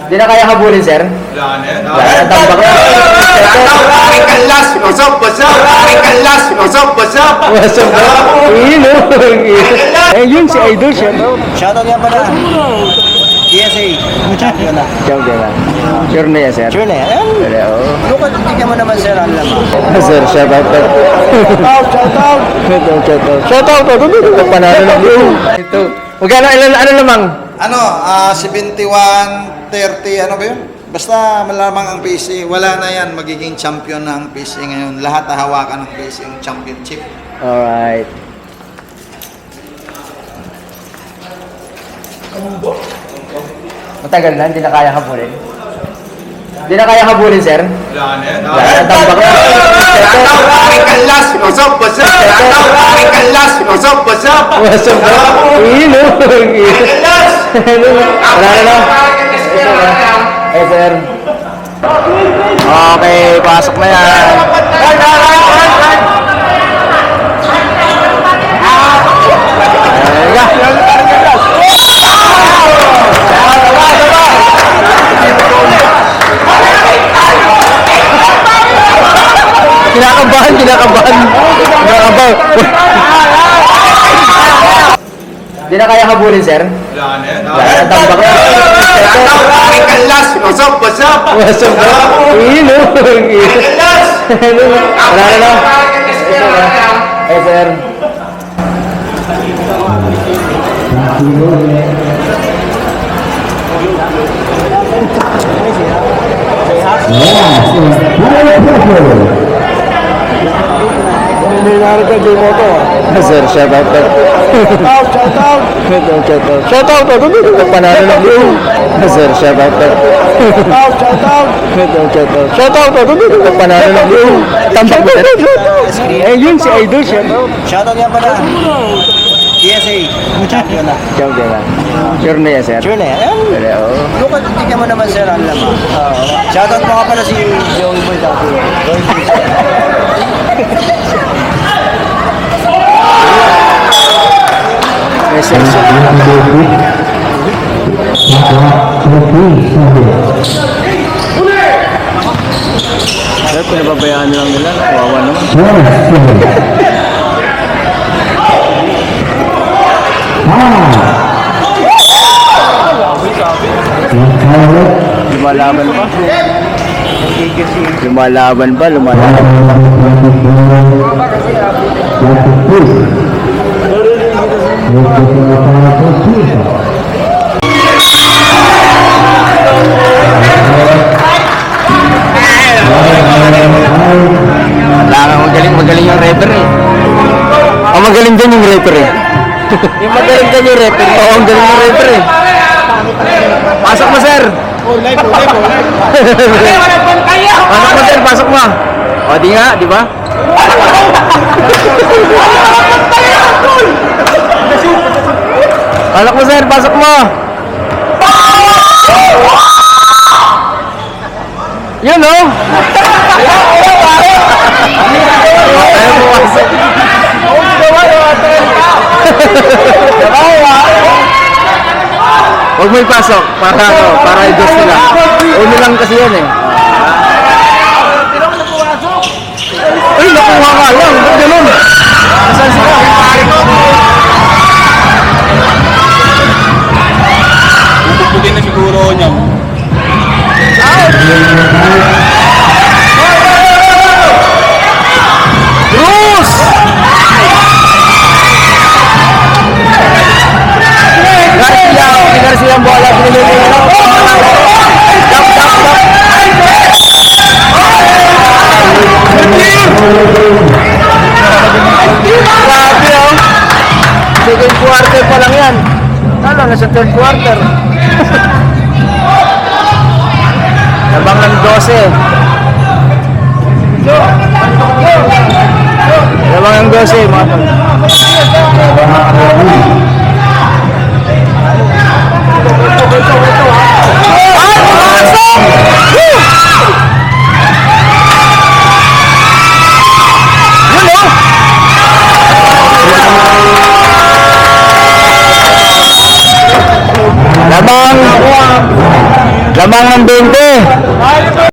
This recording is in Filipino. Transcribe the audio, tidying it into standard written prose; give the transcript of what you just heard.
Di na kaya habulin, sir? Wala na yan. Tambak na. Ay, kalas! Sinusop! Basap! Ay, kalas! Sinusop! Basap! Wasap na. Iyon, oh. Eh, yun si Idol siya. Shoutout nga pala. PSA. Champion na. Champion na. Sure na yan, sir? Sure na yan. Sure, oo. Lukad, tignan mo naman sir, ang laman. Sir, shout out. Shoutout! Shout out. Ito, panalo na. Ito. Magkano, ano lamang? Ano, 71, 30, ano ba yun? Basta malamang ang PC, wala na yan, magiging champion na ang PC ngayon. Lahat hawakan ng PC, yung championship. Alright. Matagal na, hindi na kaya habulin. Hindi na kaya habulin, sir? Wala na yan. Tambak na. Ay, kalas! Sinusop! Basap! Ay, kalas! Sinusop! Basap! Wasap na. Iyon, oh. Kalas! Wala na. Eh, sir. Okay, pasok na yan. Kinakabahan. Di na kaya habulin, sir? Wala na yan. Tambak na. Ay, kalas! Sinusop! Basap! Wasap na. Iyon, oh. Kalas! Wala na. Eh, sir. Sir, shout out. Shout out. Ito, panalo na. Sir, shout out. Shout out. Ito, panalo na. Tambak na. Eh, yun si Idol siya. Shoutout nga pala. PSA. Champion na. Champion na. Sure na yan, sir? Sure na yan. Sure, oo. Lukad, tignan mo naman sir, ang laman. Shoutout mo nga pala si Joey Boy dati. Eh, sir. Sir, pinababayaan lang nila. Kawawa naman. Lumalaban pa. Lumalaban. Magaling yung referee. Oh, magaling din yung referee. Yung magaling din yung referee. Oo, ang galing yung referee. Pasok mo, sir. Pasok mo, sir. Pasok mo. O, di nga, di ba? Pasok mo, sir. Pasok mo. Yun, oh. Huwag mo ipasok para i-dos nila. Uno lang kasi yan eh. Ay, nakuha nga lang. Ba't ganun? Saan sila? Pupugin na siguro niya. Cruz! Garcia ang bola. Pinililing na. Grabe, oh. Second quarter pa lang yan. Ano, nasa third quarter. Labang ng 12. Labang ng 12, mga tol. Labang Lamang ng 20.